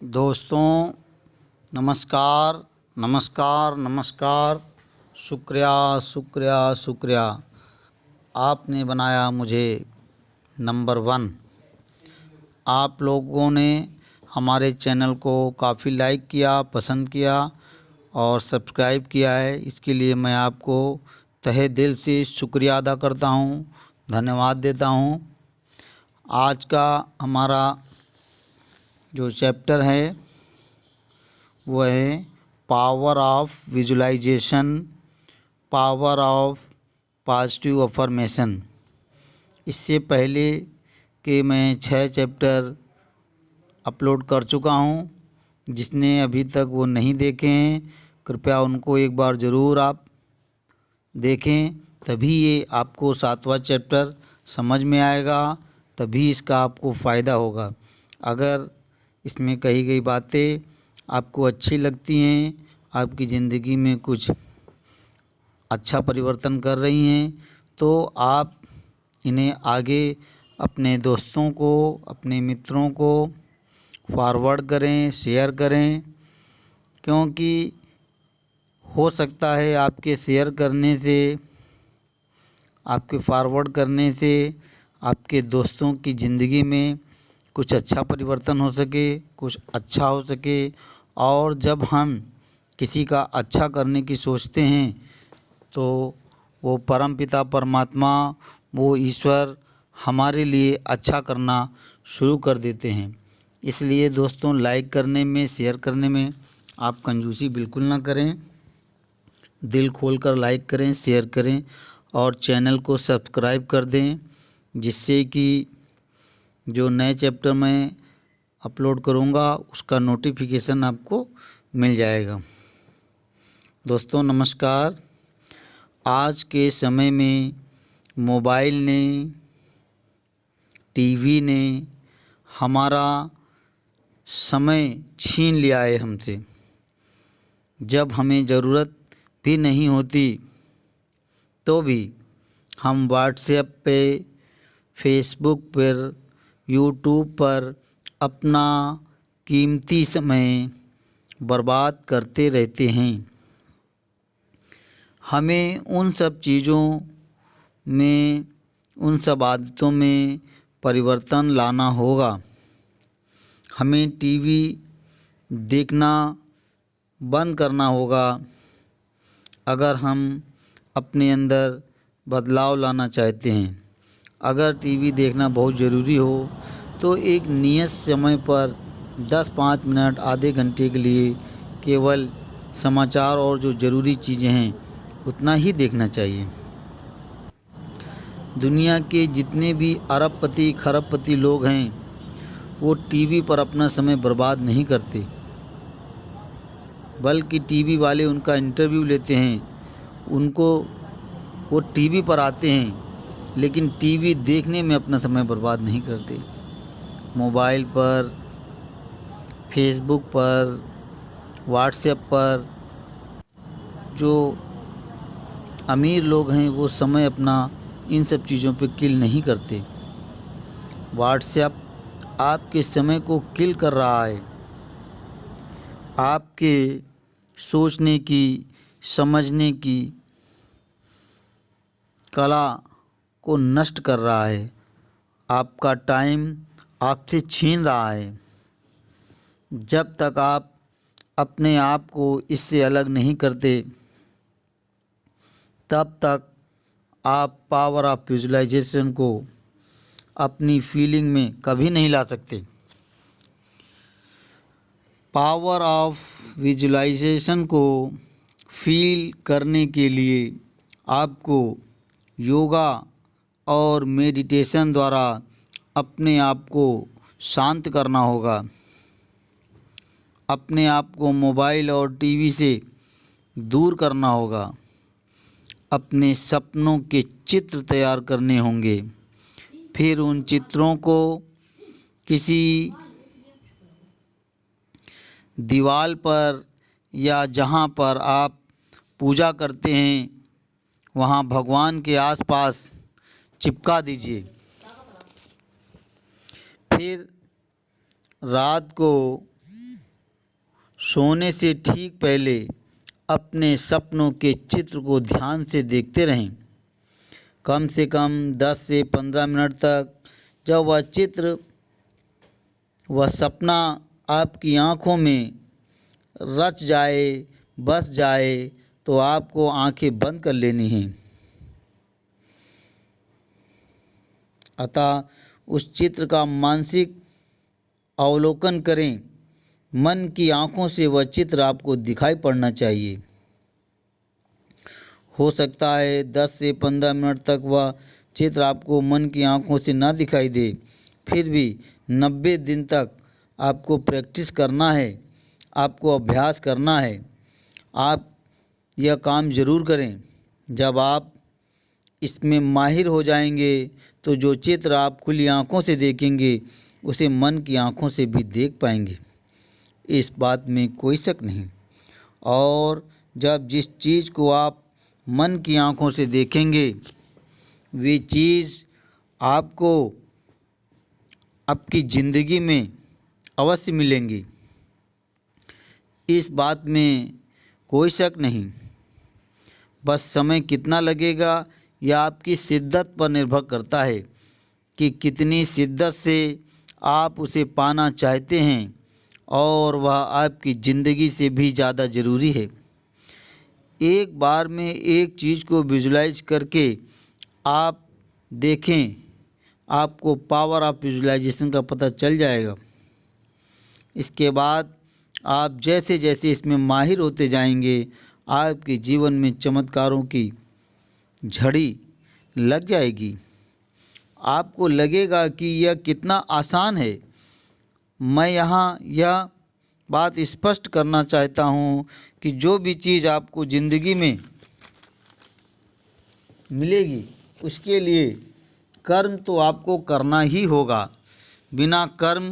दोस्तों नमस्कार नमस्कार नमस्कार। शुक्रिया शुक्रिया शुक्रिया, आपने बनाया मुझे नंबर 1। आप लोगों ने हमारे चैनल को काफ़ी लाइक किया, पसंद किया और सब्सक्राइब किया है। इसके लिए मैं आपको तहे दिल से शुक्रिया अदा करता हूँ, धन्यवाद देता हूँ। आज का हमारा जो चैप्टर है वो है power of visualisation, power of positive affirmation. इससे पहले कि मैं 6 चैप्टर अपलोड कर चुका हूँ। जिसने अभी तक वो नहीं देखे हैं, कृपया उनको एक बार ज़रूर आप देखें, तभी ये आपको 7वां चैप्टर समझ में आएगा, तभी इसका आपको फ़ायदा होगा। अगर इसमें कही गई बातें आपको अच्छी लगती हैं, आपकी ज़िंदगी में कुछ अच्छा परिवर्तन कर रही हैं, तो आप इन्हें आगे अपने दोस्तों को, अपने मित्रों को फॉरवर्ड करें, शेयर करें। क्योंकि हो सकता है आपके शेयर करने से, आपके फॉरवर्ड करने से आपके दोस्तों की ज़िंदगी में कुछ अच्छा परिवर्तन हो सके, कुछ अच्छा हो सके। और जब हम किसी का अच्छा करने की सोचते हैं तो वो परमपिता परमात्मा, वो ईश्वर हमारे लिए अच्छा करना शुरू कर देते हैं। इसलिए दोस्तों, लाइक करने में, शेयर करने में आप कंजूसी बिल्कुल ना करें। दिल खोलकर लाइक करें, शेयर करें और चैनल को सब्सक्राइब कर दें, जिससे कि जो नए चैप्टर मैं अपलोड करूंगा उसका नोटिफिकेशन आपको मिल जाएगा। दोस्तों नमस्कार। आज के समय में मोबाइल ने, टीवी ने हमारा समय छीन लिया है हमसे। जब हमें ज़रूरत भी नहीं होती तो भी हम व्हाट्सएप पे, फेसबुक पर, यूट्यूब पर अपना कीमती समय बर्बाद करते रहते हैं। हमें उन सब चीज़ों में, उन सब आदतों में परिवर्तन लाना होगा। हमें टीवी देखना बंद करना होगा अगर हम अपने अंदर बदलाव लाना चाहते हैं। अगर टीवी देखना बहुत ज़रूरी हो तो एक नियत समय पर 10-5 मिनट, आधे घंटे के लिए केवल समाचार और जो ज़रूरी चीज़ें हैं उतना ही देखना चाहिए। दुनिया के जितने भी अरबपति खरबपति लोग हैं वो टीवी पर अपना समय बर्बाद नहीं करते, बल्कि टीवी वाले उनका इंटरव्यू लेते हैं। उनको वो टीवी पर आते हैं लेकिन टीवी देखने में अपना समय बर्बाद नहीं करते। मोबाइल पर, फेसबुक पर, व्हाट्सएप पर जो अमीर लोग हैं वो समय अपना इन सब चीज़ों पे किल नहीं करते। व्हाट्सएप आपके समय को किल कर रहा है, आपके सोचने की, समझने की कला को नष्ट कर रहा है, आपका टाइम आपसे छीन रहा है। जब तक आप अपने आप को इससे अलग नहीं करते तब तक आप पावर ऑफ विजुलाइजेशन को अपनी फीलिंग में कभी नहीं ला सकते। पावर ऑफ विजुलाइजेशन को फील करने के लिए आपको योगा और मेडिटेशन द्वारा अपने आप को शांत करना होगा। अपने आप को मोबाइल और टीवी से दूर करना होगा। अपने सपनों के चित्र तैयार करने होंगे। फिर उन चित्रों को किसी दीवार पर या जहाँ पर आप पूजा करते हैं वहाँ भगवान के आसपास चिपका दीजिए। फिर रात को सोने से ठीक पहले अपने सपनों के चित्र को ध्यान से देखते रहें, कम से कम 10 से 15 मिनट तक। जब वह चित्र, वह सपना आपकी आँखों में रच जाए, बस जाए, तो आपको आंखें बंद कर लेनी हैं। अतः उस चित्र का मानसिक अवलोकन करें। मन की आंखों से वह चित्र आपको दिखाई पड़ना चाहिए। हो सकता है 10 से 15 मिनट तक वह चित्र आपको मन की आंखों से ना दिखाई दे, फिर भी 90 दिन तक आपको प्रैक्टिस करना है, आपको अभ्यास करना है। आप यह काम ज़रूर करें। जब आप इसमें माहिर हो जाएंगे तो जो चित्र आप खुली आंखों से देखेंगे उसे मन की आंखों से भी देख पाएंगे, इस बात में कोई शक नहीं। और जब जिस चीज़ को आप मन की आंखों से देखेंगे वे चीज़ आपको आपकी ज़िंदगी में अवश्य मिलेंगी, इस बात में कोई शक नहीं। बस समय कितना लगेगा यह आपकी शिद्दत पर निर्भर करता है कि कितनी शिद्दत से आप उसे पाना चाहते हैं, और वह आपकी ज़िंदगी से भी ज़्यादा ज़रूरी है। एक बार में एक चीज़ को विजुलाइज करके आप देखें, आपको पावर ऑफ विजुलाइजेशन का पता चल जाएगा। इसके बाद आप जैसे जैसे इसमें माहिर होते जाएंगे आपके जीवन में चमत्कारों की झड़ी लग जाएगी। आपको लगेगा कि यह कितना आसान है। मैं यहाँ यह बात स्पष्ट करना चाहता हूँ कि जो भी चीज़ आपको ज़िंदगी में मिलेगी उसके लिए कर्म तो आपको करना ही होगा। बिना कर्म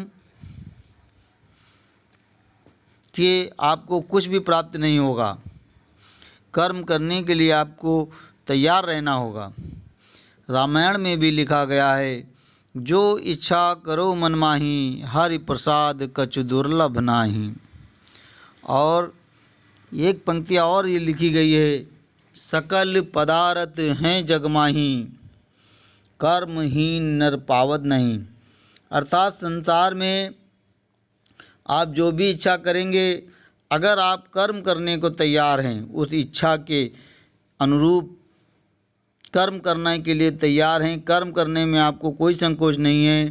के आपको कुछ भी प्राप्त नहीं होगा। कर्म करने के लिए आपको तैयार रहना होगा। रामायण में भी लिखा गया है, जो इच्छा करो मन माही, हरि प्रसाद कछु दुर्लभ नाही। और एक पंक्तियाँ और ये लिखी गई है, सकल पदार्थ हैं जग माही, कर्महीन नर पावत नहीं। अर्थात संसार में आप जो भी इच्छा करेंगे, अगर आप कर्म करने को तैयार हैं, उस इच्छा के अनुरूप कर्म करने के लिए तैयार हैं, कर्म करने में आपको कोई संकोच नहीं है,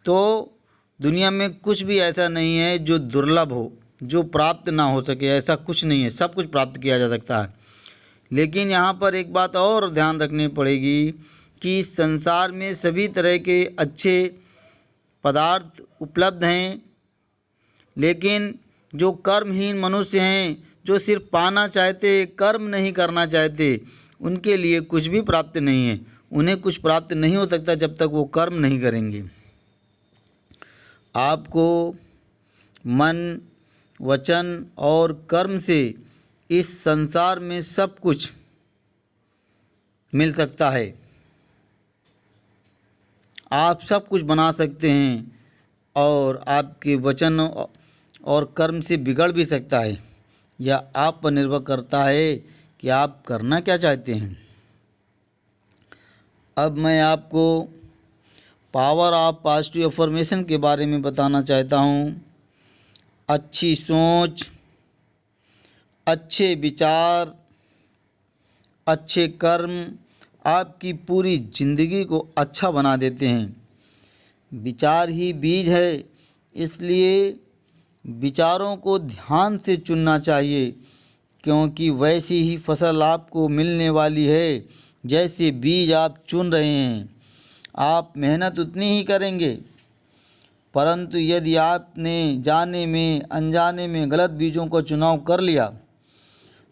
तो दुनिया में कुछ भी ऐसा नहीं है जो दुर्लभ हो, जो प्राप्त ना हो सके। ऐसा कुछ नहीं है, सब कुछ प्राप्त किया जा सकता है। लेकिन यहाँ पर एक बात और ध्यान रखनी पड़ेगी कि संसार में सभी तरह के अच्छे पदार्थ उपलब्ध हैं, लेकिन जो कर्महीन मनुष्य हैं, जो सिर्फ पाना चाहते, कर्म नहीं करना चाहते, उनके लिए कुछ भी प्राप्त नहीं है। उन्हें कुछ प्राप्त नहीं हो सकता जब तक वो कर्म नहीं करेंगे। आपको मन, वचन और कर्म से इस संसार में सब कुछ मिल सकता है। आप सब कुछ बना सकते हैं, और आपके वचन और कर्म से बिगड़ भी सकता है। यह आप पर निर्भर करता है कि आप करना क्या चाहते हैं। अब मैं आपको पावर ऑफ पॉजिटिव अफर्मेशन के बारे में बताना चाहता हूँ। अच्छी सोच, अच्छे विचार, अच्छे कर्म आपकी पूरी ज़िंदगी को अच्छा बना देते हैं। विचार ही बीज है, इसलिए विचारों को ध्यान से चुनना चाहिए, क्योंकि वैसी ही फसल आपको मिलने वाली है जैसे बीज आप चुन रहे हैं। आप मेहनत उतनी ही करेंगे, परंतु यदि आपने जाने में अनजाने में गलत बीजों का चुनाव कर लिया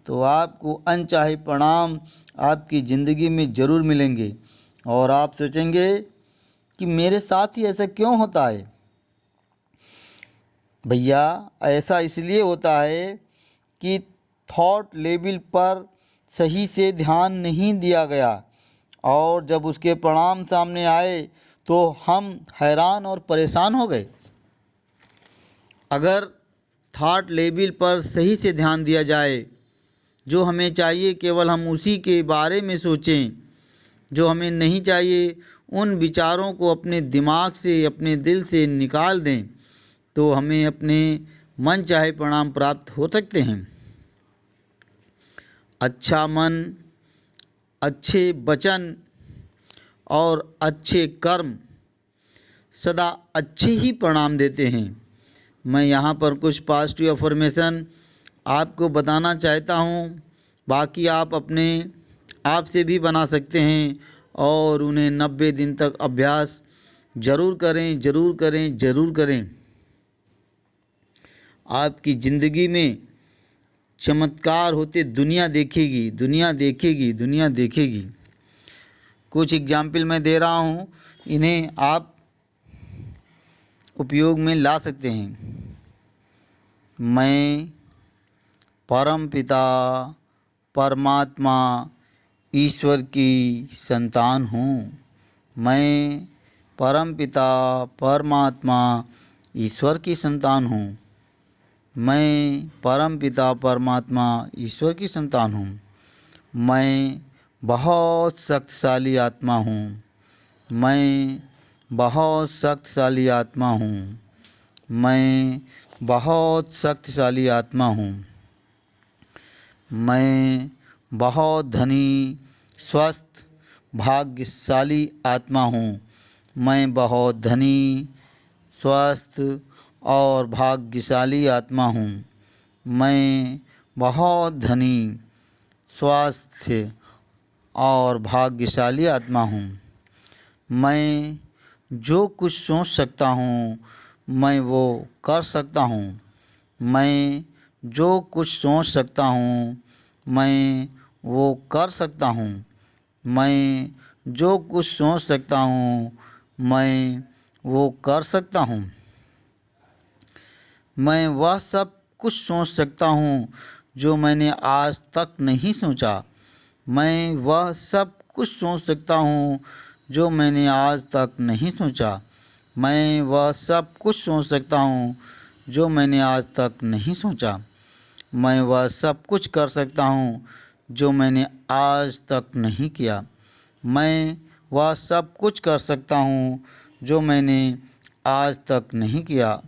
तो आपको अनचाहे परिणाम आपकी ज़िंदगी में ज़रूर मिलेंगे, और आप सोचेंगे कि मेरे साथ ही ऐसा क्यों होता है। भैया, ऐसा इसलिए होता है कि थॉट लेवल पर सही से ध्यान नहीं दिया गया, और जब उसके परिणाम सामने आए तो हम हैरान और परेशान हो गए। अगर थॉट लेवल पर सही से ध्यान दिया जाए। जो हमें चाहिए केवल हम उसी के बारे में सोचें। जो हमें नहीं चाहिए उन विचारों को अपने दिमाग से, अपने दिल से निकाल दें, तो हमें अपने मन चाहे परिणाम प्राप्त हो सकते हैं। अच्छा मन, अच्छे वचन और अच्छे कर्म सदा अच्छे ही परिणाम देते हैं। मैं यहाँ पर कुछ पॉजिटिव अफर्मेशन आपको बताना चाहता हूँ। बाकी आप अपने आप से भी बना सकते हैं और उन्हें 90 दिन तक अभ्यास ज़रूर करें, ज़रूर करें, ज़रूर करें। आपकी ज़िंदगी में चमत्कार होते दुनिया देखेगी, दुनिया देखेगी, दुनिया देखेगी। कुछ एग्जाम्पल मैं दे रहा हूँ, इन्हें आप उपयोग में ला सकते हैं। मैं परम पिता परमात्मा ईश्वर की संतान हूँ। मैं परम पिता परमात्मा ईश्वर की संतान हूँ। मैं परम पिता परमात्मा ईश्वर की संतान हूँ। मैं बहुत शक्तिशाली आत्मा हूँ। मैं बहुत शक्तिशाली आत्मा हूँ। मैं बहुत शक्तिशाली आत्मा हूँ। मैं बहुत धनी, स्वस्थ, भाग्यशाली आत्मा हूँ। मैं बहुत धनी, स्वस्थ और भाग्यशाली आत्मा हूँ। मैं बहुत धनी, स्वस्थ और भाग्यशाली आत्मा हूँ। मैं जो कुछ सोच सकता हूँ मैं वो कर सकता हूँ। मैं जो कुछ सोच सकता हूँ मैं वो कर सकता हूँ। मैं जो कुछ सोच सकता हूँ मैं वो कर सकता हूँ। मैं वह सब कुछ सोच सकता हूँ जो मैंने आज तक नहीं सोचा। मैं वह सब कुछ सोच सकता हूँ जो मैंने आज तक नहीं सोचा। मैं वह सब कुछ सोच सकता हूँ जो मैंने आज तक नहीं सोचा। मैं वह सब कुछ कर सकता हूँ जो मैंने आज तक नहीं किया। मैं वह सब कुछ कर सकता हूँ जो मैंने आज तक नहीं किया।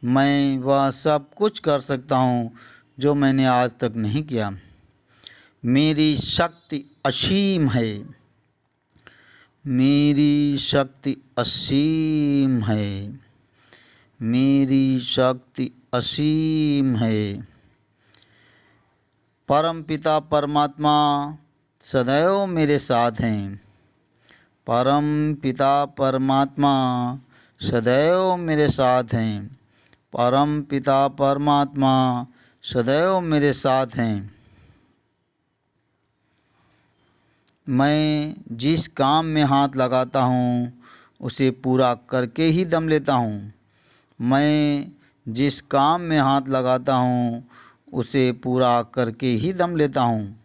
मैं वह सब कुछ कर सकता हूँ जो मैंने आज तक नहीं किया। मेरी शक्ति असीम है। मेरी शक्ति असीम है। मेरी शक्ति असीम है। परम पिता परमात्मा सदैव मेरे साथ हैं। परम पिता परमात्मा सदैव मेरे साथ हैं। परम पिता परमात्मा सदैव मेरे साथ हैं। मैं जिस काम में हाथ लगाता हूँ उसे पूरा करके ही दम लेता हूँ। मैं जिस काम में हाथ लगाता हूँ उसे पूरा करके ही दम लेता हूँ।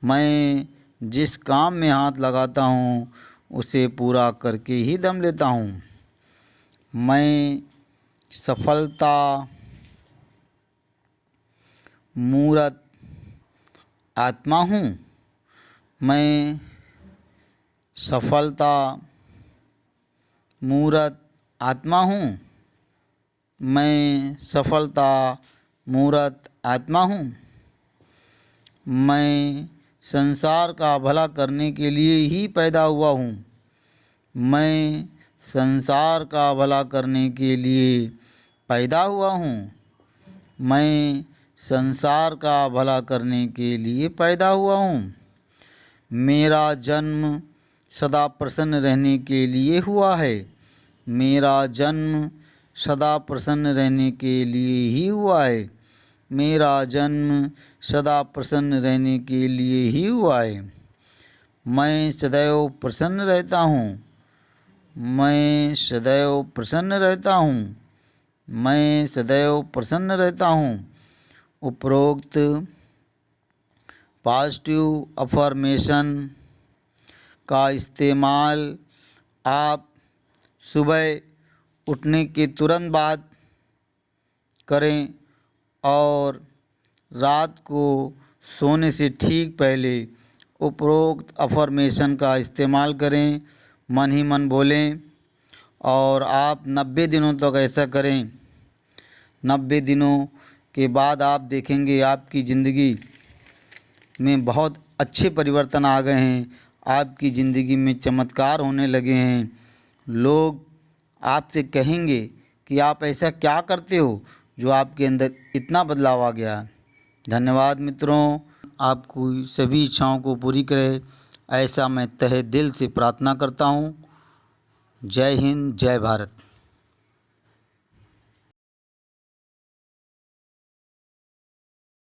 मैं जिस काम में हाथ लगाता हूँ उसे पूरा करके ही दम लेता हूँ। मैं सफलता मूर्त आत्मा हूँ। मैं सफलता मूर्त आत्मा हूँ। मैं सफलता मूर्त आत्मा हूँ। मैं संसार का भला करने के लिए ही पैदा हुआ हूँ। मैं संसार का भला करने के लिए पैदा हुआ हूँ। मैं संसार का भला करने के लिए पैदा हुआ हूँ। मेरा जन्म सदा प्रसन्न रहने के लिए हुआ है। मेरा जन्म सदा प्रसन्न रहने के लिए ही हुआ है। मेरा जन्म सदा प्रसन्न रहने के लिए ही हुआ है। मैं सदैव प्रसन्न रहता हूँ। मैं सदैव प्रसन्न रहता हूँ। मैं सदैव प्रसन्न रहता हूँ। उपरोक्त पॉजिटिव अफर्मेशन का इस्तेमाल आप सुबह उठने के तुरंत बाद करें और रात को सोने से ठीक पहले उपरोक्त अफर्मेशन का इस्तेमाल करें, मन ही मन बोलें और आप 90 दिनों तक ऐसा करें। 90 दिनों के बाद आप देखेंगे आपकी ज़िंदगी में बहुत अच्छे परिवर्तन आ गए हैं, आपकी ज़िंदगी में चमत्कार होने लगे हैं। लोग आपसे कहेंगे कि आप ऐसा क्या करते हो जो आपके अंदर इतना बदलाव आ गया। धन्यवाद मित्रों, आपकी सभी इच्छाओं को पूरी करे ऐसा मैं तहे दिल से प्रार्थना करता हूँ। जय हिंद, जय भारत।